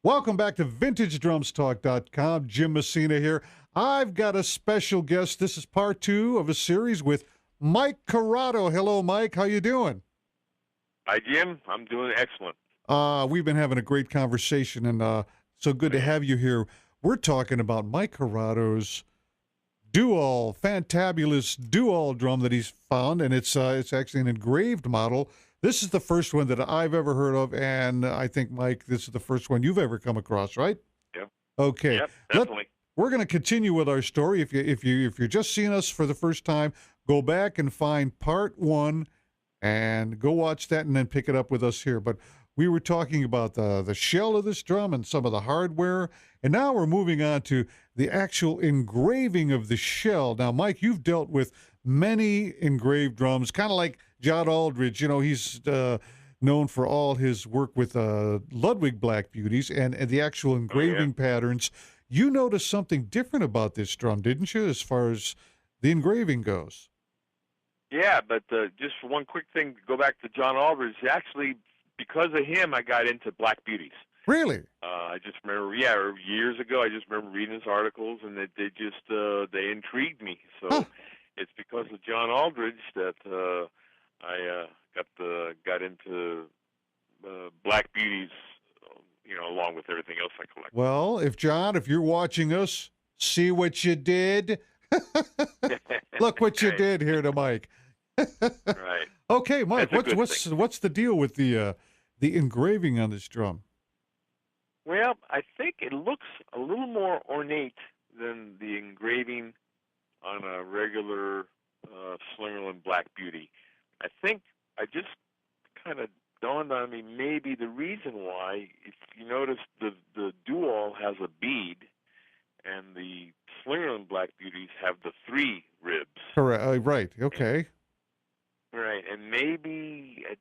Welcome back to VintageDrumsTalk.com. Jim Messina here. I've got a special guest. This is part two of a series with Mike Corrado. Hello, Mike. How you doing? Hi, Jim. I'm doing excellent. We've been having a great conversation, and so good to have you here. We're talking about Mike Corrado's Duall, fantabulous Duall drum that he's found, and it's actually an engraved model. This is the first one that I've ever heard of, and I think, Mike, this is the first one you've ever come across, right? Yep. Okay. Yep. Definitely. We're going to continue with our story. If you're just seeing us for the first time, go back and find part one, and go watch that, and then pick it up with us here. But we were talking about the shell of this drum and some of the hardware, and now we're moving on to the actual engraving of the shell. Now, Mike, you've dealt with many engraved drums, kind of like John Aldridge. You know, he's known for all his work with Ludwig Black Beauties and the actual Oh, yeah. engraving patterns. You noticed something different about this drum, didn't you, as far as the engraving goes? Yeah, but just for one quick thing, to go back to John Aldridge. Actually, because of him, I got into Black Beauties. Really? I just remember, years ago, I just remember reading his articles, and they just they intrigued me. So Huh. it's because of John Aldridge that I got into Black Beauties, along with everything else I collect. Well, if you're watching us, see what you did. Look what you Right. did here to Mike. Right. Okay, Mike, That's a what's good thing. what's what's the deal with the engraving on this drum? Well, I think it looks a little more ornate than the engraving on a regular Slingerland Black Beauty. I think I just kind of dawned on me maybe the reason why. If you notice, the Dual has a bead, and the Slingerland Black Beauties have the three ribs. Correct. Right. And, Okay. right, and maybe it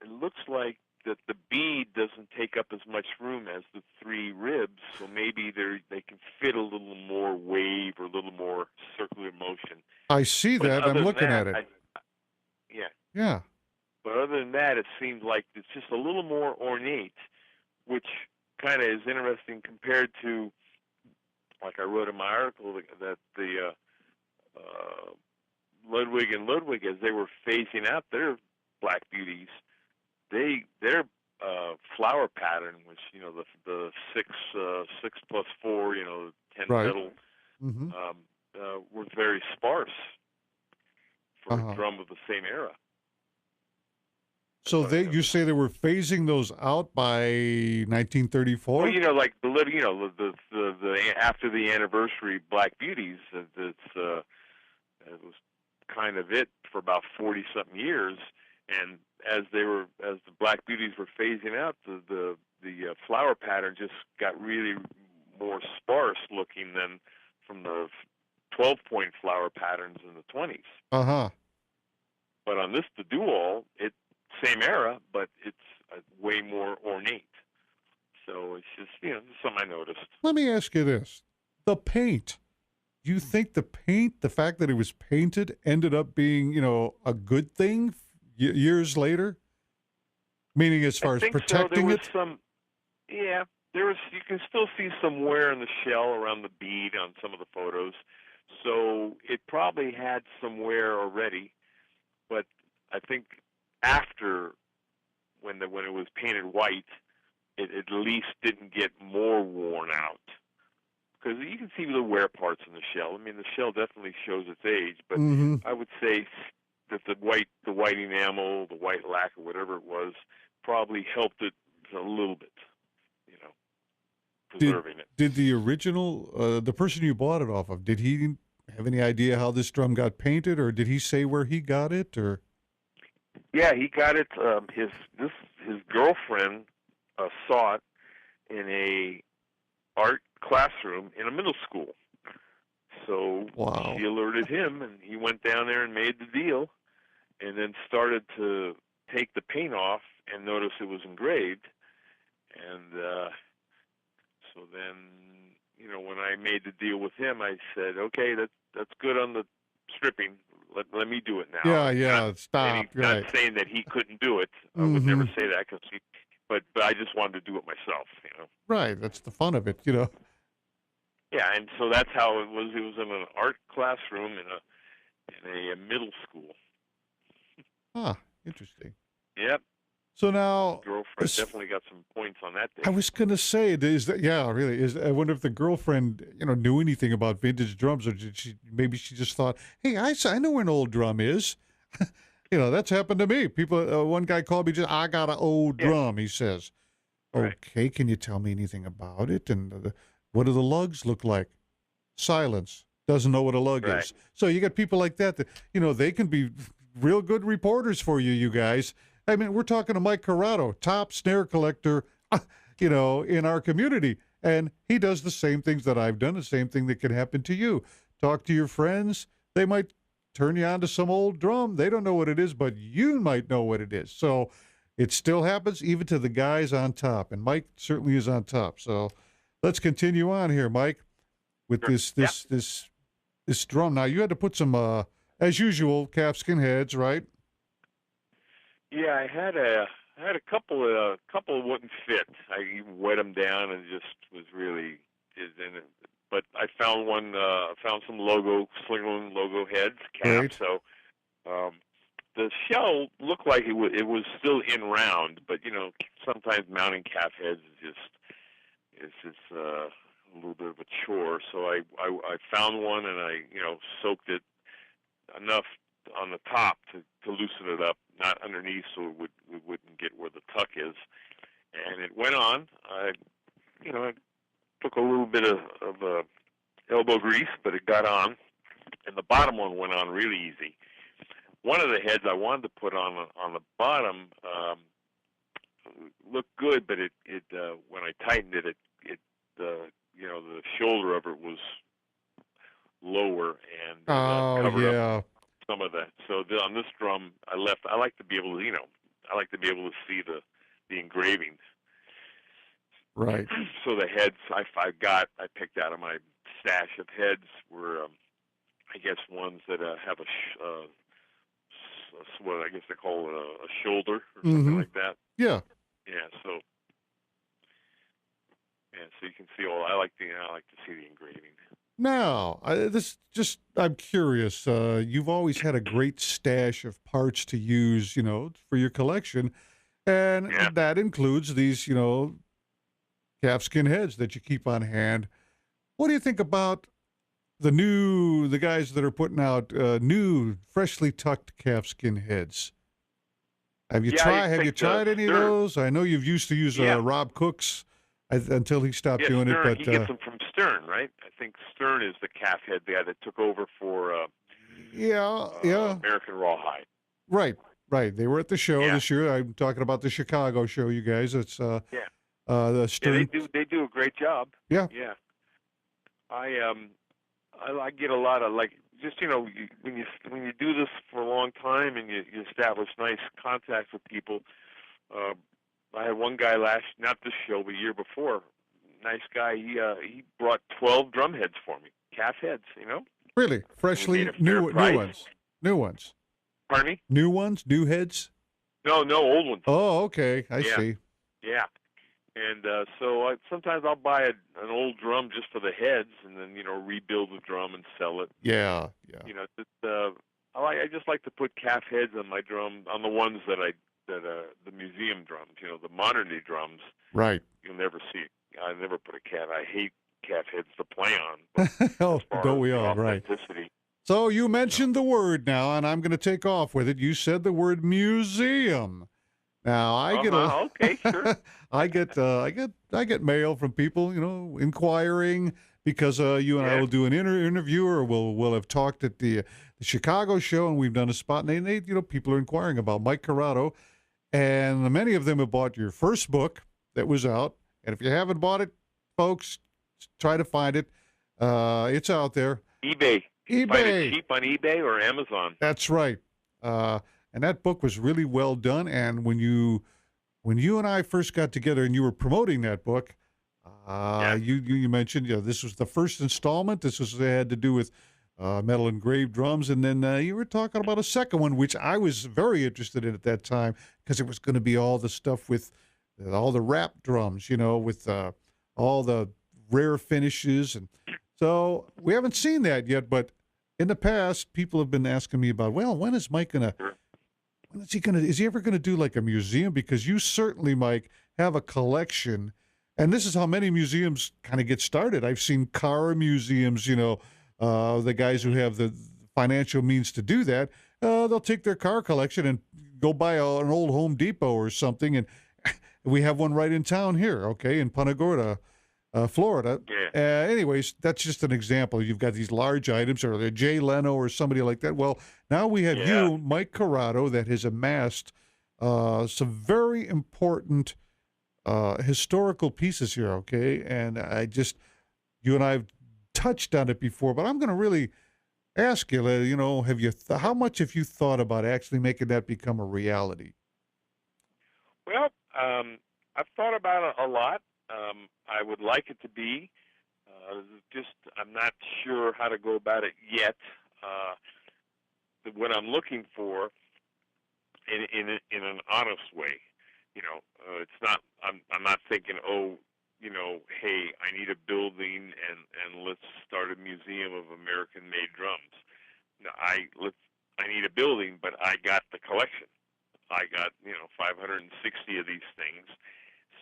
looks like that the bead doesn't take up as much room as the three ribs, so maybe they can fit a little more wave or a little more circular motion. I see But that. I'm other than looking that, at it. yeah. Yeah. But other than that, it seems like it's just a little more ornate, which kind of is interesting compared to, like I wrote in my article, that the Ludwig and Ludwig, as they were phasing out their Black Beauties, their flower pattern, which the six plus four, 10 Right. petal, Mm-hmm. was very sparse for a Uh-huh. drum of the same era. I So thought that you was say they were phasing those out by well, 1934? like the little, the after the anniversary Black Beauties, it was kind of it for about 40 something years, and as the Black Beauties were phasing out, the flower pattern just got really more sparse looking than from the 12-point flower patterns in the 20s. Uh-huh. But on the Dual, it same era, but it's way more ornate. So it's just just something I noticed. Let me ask you this. The paint. Do you think the fact that it was painted ended up being, a good thing years later? Meaning as I far as think so. There protecting was it? some, yeah, there was. You can still see some wear in the shell around the bead on some of the photos, so it probably had some wear already. But I think after when it was painted white, it at least didn't get more worn out. Because you can see the wear parts in the shell. I mean, the shell definitely shows its age, but Mm-hmm. I would say that the white enamel, the white lacquer, whatever it was, probably helped it a little bit, you know, Did preserving it. did the original the person you bought it off of, did he have any idea how this drum got painted, or did he say where he got it, or Yeah, he got it. His girlfriend saw it in a art classroom in a middle school. So wow. she alerted him, and he went down there and made the deal, and then started to take the paint off and notice it was engraved. And so then, when I made the deal with him, I said, "Okay, that's good on the stripping. Let me do it now." Yeah, yeah, And stop. he's not Right. saying that he couldn't do it. I would never Mm-hmm. say that because but I just wanted to do it myself, you know. Right. That's the fun of it, you know. Yeah, and so that's how it was. It was in an art classroom in a middle school. Ah, interesting. Yep, So now, girlfriend definitely got some points on that I day. was gonna say, is that yeah, really is. I wonder if the girlfriend, knew anything about vintage drums, or did she? Maybe she just thought, "Hey, I know where an old drum is." That's happened to me. People, one guy called me, just, "I got an old Yeah, drum," he says. right, Okay, can you tell me anything about it? And what do the lugs look like? Silence. Doesn't know what a lug right. is. So you got people like that they can be real good reporters for you, you guys. I mean, we're talking to Mike Corrado, top snare collector, in our community. And he does the same things that I've done, the same thing that can happen to you. Talk to your friends. They might turn you on to some old drum. They don't know what it is, but you might know what it is. So it still happens even to the guys on top. And Mike certainly is on top. So let's continue on here, Mike, with Sure. this Yeah, this this this drum. Now you had to put some as usual, calfskin heads, right? yeah. I had a couple wouldn't fit. I even wet them down and just was really is in it. But I found one. Found some Slingerland logo heads, caps. Great. So the shell looked like it was still in round, but sometimes mounting calf heads is just a little bit of a chore. So I found one and I soaked it enough on the top to loosen it up, not underneath, so we wouldn't get where the tuck is. And it went on. I took a little bit of elbow grease, but it got on. And the bottom one went on really easy. One of the heads I wanted to put on the bottom looked good, but it when I tightened it the shoulder of it was lower, and that Oh covered up yeah. some of that. So on this drum, I like to be able to I like to be able to see the engravings. Right. So the heads I picked out of my stash of heads were I guess ones that have what I guess they call it a shoulder or something Mm-hmm. like that. Yeah. Yeah. So you can see all. I like to see the engraving. Now, I'm curious. You've always had a great stash of parts to use, for your collection, and Yeah. that includes these, calfskin heads that you keep on hand. What do you think about the guys that are putting out new, freshly tucked calfskin heads? Have you Yeah. I Have you think tried any of Stern. those? I know you've used to use Yeah. Rob Cook's until he stopped Yeah. doing it, Stern. but He gets them from Stern, right? I think Stern is the calf head guy that took over for yeah, yeah. American Rawhide. Right, right. They were at the show Yeah. this year. I'm talking about the Chicago show, you guys. It's Yeah. the Yeah. They Stern. do. They do a great job. Yeah. Yeah. I get a lot of just when you do this for a long time and you establish nice contacts with people. Uh, I had one guy not this show, but the year before. Nice guy. He brought 12 drum heads for me, calf heads. Really, And we made freshly a fair new price. ones, new ones, Pardon me? new heads. No, old ones. Oh, okay, I Yeah. see. Yeah. And so sometimes I'll buy an old drum just for the heads, and then rebuild the drum and sell it. Yeah, yeah. I just like to put calf heads on my drum, on the ones that the museum drums. The modern day drums. Right. You'll never see. I never put a calf. I hate calf heads to play on. But Oh, as far don't as we the all? Right. authenticity. So you mentioned the word now, and I'm going to take off with it. You said the word museum. Now I get Okay, sure. I get mail from people, inquiring because you and I Yeah. will do an interview, or we'll have talked at the Chicago show, and we've done a spot, and they people are inquiring about Mike Corrado, and many of them have bought your first book that was out, and if you haven't bought it, folks, try to find it. It's out there. eBay. You can find it eBay. cheap on eBay or Amazon. That's right. And that book was really well done. And when you and I first got together and you were promoting that book, Yeah. you mentioned this was the first installment. This had to do with metal engraved drums, and then you were talking about a second one, which I was very interested in at that time because it was going to be all the stuff with all the wrap drums, with all the rare finishes, and so we haven't seen that yet. But in the past, people have been asking me about, well, when is Mike gonna? Sure. When is he ever gonna do like a museum? Because you certainly, Mike, have a collection, and this is how many museums kind of get started. I've seen car museums, the guys who have the financial means to do that, they'll take their car collection and go buy an old Home Depot or something. And we have one right in town here, okay, in Punta Gorda, Florida. Yeah. Anyways, that's just an example. You've got these large items, or the Jay Leno or somebody like that. Well, now we have Yeah. you, Mike Curotto, that has amassed some very important historical pieces here, okay? And you and I have touched on it before, but I'm going to really ask you, have you, how much have you thought about actually making that become a reality? Well, I've thought about it a lot. I would like it to be. Just I'm not sure how to go about it yet. What I'm looking for in an honest way, it's not. I'm not thinking, hey, I need a building and let's start a museum of American-made drums. No, I need a building, but I got the collection. I got 560 of these things,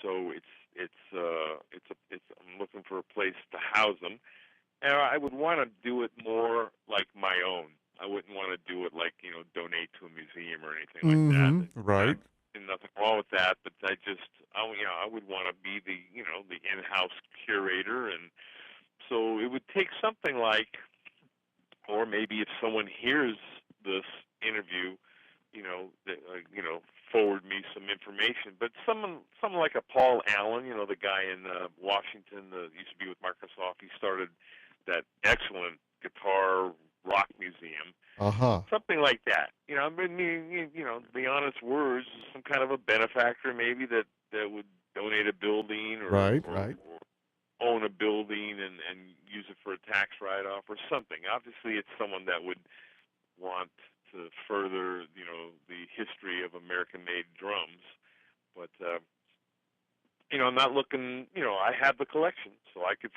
so I'm looking for a place to house them, and I would want to do it more like my own. I wouldn't want to do it like donate to a museum or anything like that. Right. Nothing wrong with that, but I would want to be the the in-house curator, and so it would take something like, or maybe if someone hears this interview, forward me some information. But someone like a Paul Allen, the guy in Washington, used to be with Microsoft. He started that excellent guitar rock museum. Uh-huh. Something like that. The honest words, some kind of a benefactor maybe that would donate a building or, Right. or own a building and use it for a tax write-off or something. Obviously, it's someone that would want to further, the history of American-made drums. But I'm not looking. I have the collection, so I could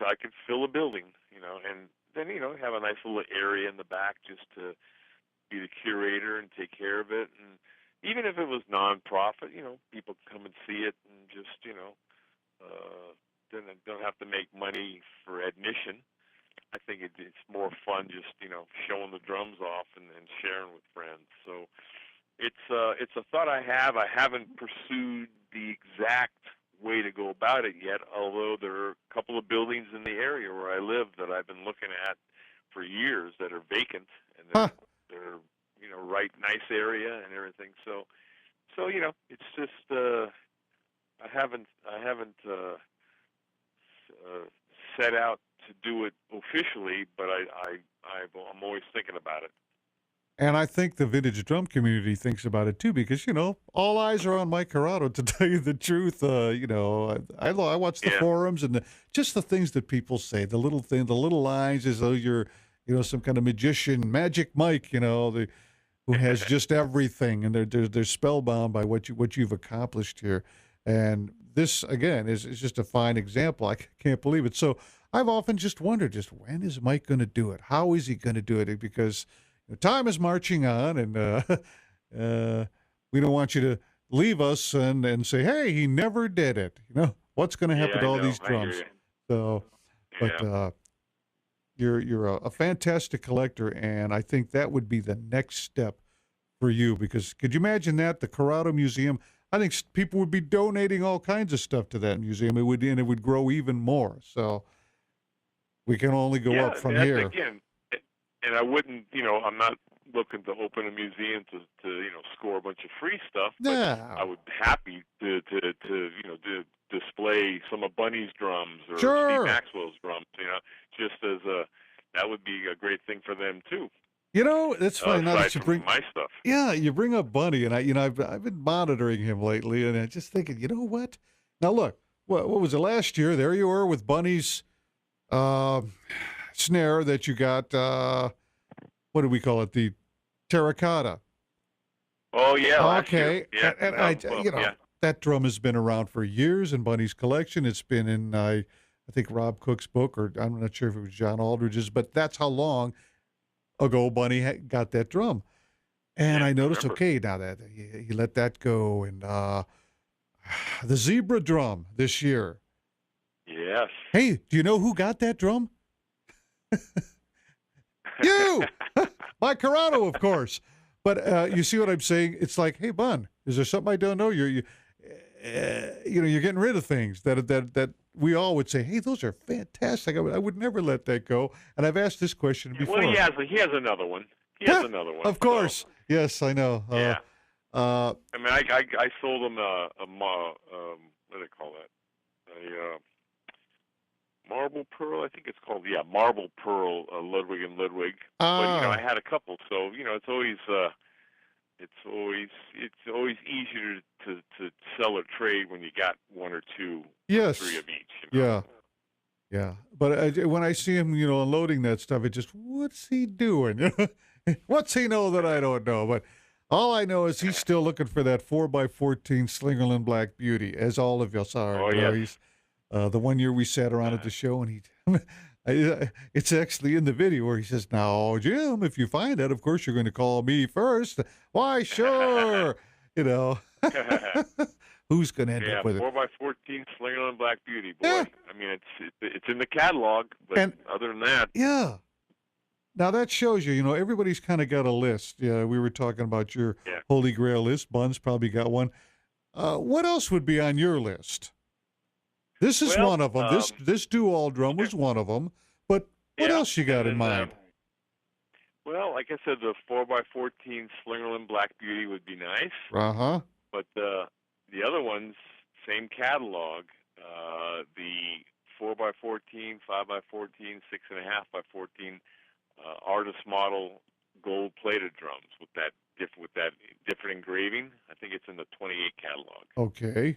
fill a building, and then have a nice little area in the back just to be the curator and take care of it. And even if it was nonprofit, people come and see it and just don't have to make money for admission. I think it's more fun just showing the drums off and sharing with friends. So it's a thought I have. I haven't pursued the exact way to go about it yet, although there are a couple of buildings in the area where I live that I've been looking at for years that are vacant, and they're right, nice area and everything. So it's just I haven't set out to do it officially, but I'm always thinking about it. And I think the vintage drum community thinks about it too, because all eyes are on Mike Curotto. To tell you the truth, I watch the forums and just the things that people say, the little lines, as though you're some kind of magician, Magic Mike, who has just everything, and they're spellbound by what you've accomplished here. And this again is just a fine example. I can't believe it. So I've often just wondered, just when is Mike going to do it? How is he going to do it? Because time is marching on, and we don't want you to leave us and say, hey, he never did it. What's going to happen to all these drums? So, but you're a fantastic collector, and I think that would be the next step for you, because could you imagine that? The Curotto Museum, I think people would be donating all kinds of stuff to that museum. It would grow even more. So we can only go up from here. Again, and I wouldn't, I'm not looking to open a museum to score a bunch of free stuff. But I would be happy to display some of Bunny's drums or Steve Maxwell's drums. Just as that would be a great thing for them too. It's funny now that you bring my stuff. Yeah, you bring up Bunny, and I've been monitoring him lately, and I'm just thinking, what? Now look, what was it last year? There you were with Bunny's snare that you got. What do we call it? The terracotta. Oh yeah. Okay. Yeah. And That drum has been around for years in Bunny's collection. It's been in, I think, Rob Cook's book, or I'm not sure if it was John Aldridge's, but that's how long ago Bunny got that drum. And Yeah, I I noticed, remember. okay, now that he let that go, and the zebra drum this year. Yes. Hey, do you know who got that drum? You, Mike Corrado, of course. But you see what I'm saying? It's like, hey, Bun, is there something I don't know? You're getting rid of things that we all would say, hey, those are fantastic. I would never let that go. And I've asked this question Yeah, well, before. he has another one. He has another one. Of course. Yes, I know. Yeah. Uh, I mean, I sold him what do they call that? A marble pearl, I think it's called. Yeah, marble pearl, Ludwig and Ludwig. But I had a couple, so it's always easier to sell or trade when you got one or two, or three yes. of each. Yeah. Yeah. But when I see him, unloading that stuff, it just, what's he doing? What's he know that I don't know? But all I know is he's still looking for that 4x14 Slingerland Black Beauty, as all of us are. Oh, yes. He's the one year we sat around at the show, and it's actually in the video where he says, "Now, Jim, if you find that, of course you're going to call me first." Why, sure. you know, who's going to end Yeah, up with it? 4x14 Slingerland Black Beauty, boy. Yeah. I mean, it's in the catalog, but And- other than that, Yeah. Now that shows you, everybody's kind of got a list. Yeah, we were talking about your Yeah. Holy Grail list. Bun's probably got one. What else would be on your list? This is Well, one of them. This Duall drum was one of them. But what yeah, else you got and in then, mind? well, like I said, the 4x14 Slingerland Black Beauty would be nice, Uh-huh. but the other ones, same catalog. The 4x14, 5x14, 6.5x14 artist model gold plated drums with that different engraving. I think it's in the 28 catalog. Okay.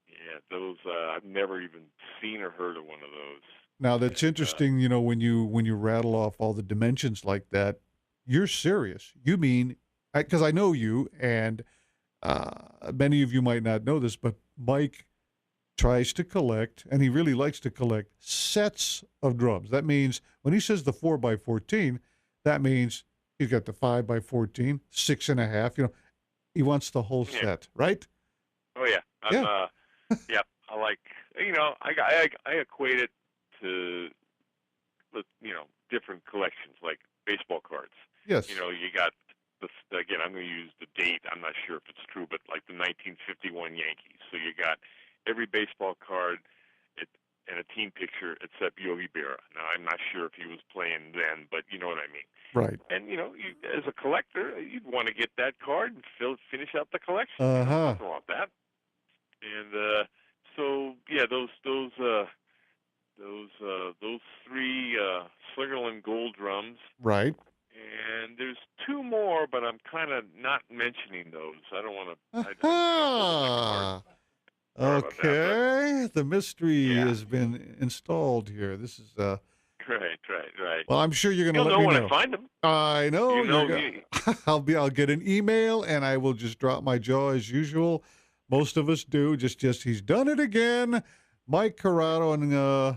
Yeah, those I've never even seen or heard of one of those. Now that's interesting, when you rattle off all the dimensions like that, you're serious. You mean, because I know you, and many of you might not know this, but Mike tries to collect, and he really likes to collect sets of drums. That means when he says the 4x14, that means he's got the 5x14, 6.5. He wants the whole set, right? Oh yeah, Yeah. Yeah, I like. I equate it to different collections like baseball cards. Yes. You got again. I'm going to use the date. I'm not sure if it's true, but like the 1951 Yankees. So you got every baseball card and a team picture except Yogi Berra. Now I'm not sure if he was playing then, but you know what I mean. Right. And as a collector, you'd want to get that card and finish out the collection. Uh-huh. Nothing wrong with that. And so yeah, those three Slingerland gold drums. Right. And there's two more, but I'm kind of not mentioning those. I don't want to. Ah. Okay. The mystery has been installed here. This is Right. Well, I'm sure you're going to You'll let know me when know. I find them. I know. You I'll get an email, and I will just drop my jaw as usual. Most of us do. Just he's done it again. Mike Corrado, and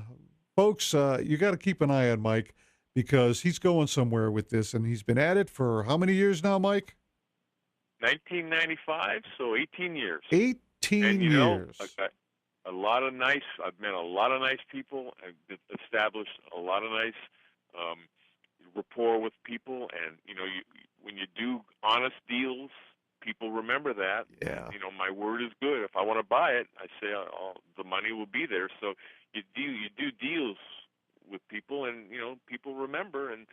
folks, you got to keep an eye on Mike because he's going somewhere with this, and he's been at it for how many years now, Mike? 1995, so 18 years. 18 and, years. I've met a lot of nice people. I've established a lot of nice rapport with people, and when you do honest deals, people remember that. Yeah. My word is good. If I want to buy it, I say the money will be there. So you do deals with people, and people remember, and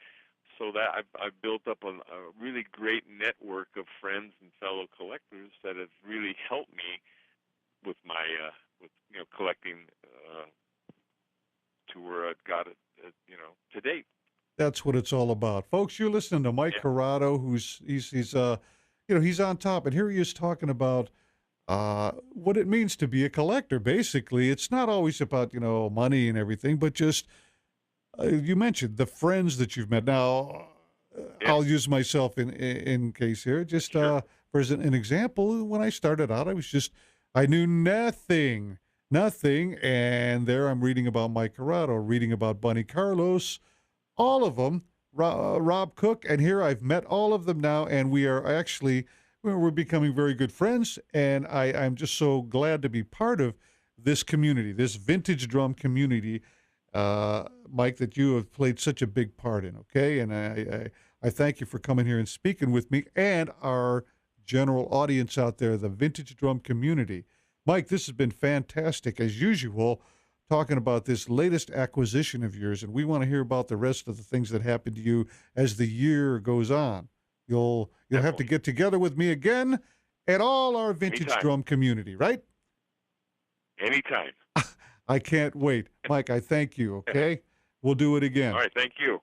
so that I've built up a really great network of friends and fellow collectors that have really helped me with my collecting to where I've got it to date. That's what it's all about, folks. You're listening to Mike Corrado, he's on top, and here he is talking about what it means to be a collector. Basically, it's not always about money and everything, but just you mentioned the friends that you've met. Now, I'll use myself in case here. Just Sure. For an example, when I started out, I knew nothing. And there I'm reading about Mike Corrado, reading about Bunny Carlos, all of them, Rob Cook. And here I've met all of them now. And we are actually, we're becoming very good friends. And I'm just so glad to be part of this community, this vintage drum community, Mike, that you have played such a big part in. Okay. And I thank you for coming here and speaking with me and our general audience out there, the vintage drum community. Mike, this has been fantastic as usual, talking about this latest acquisition of yours, and we want to hear about the rest of the things that happened to you as the year goes on. You'll have to Definitely. get together with me again and all our vintage Anytime. drum community, right? Anytime. I can't wait. Mike, I thank you, okay? We'll do it All again. right. Thank you.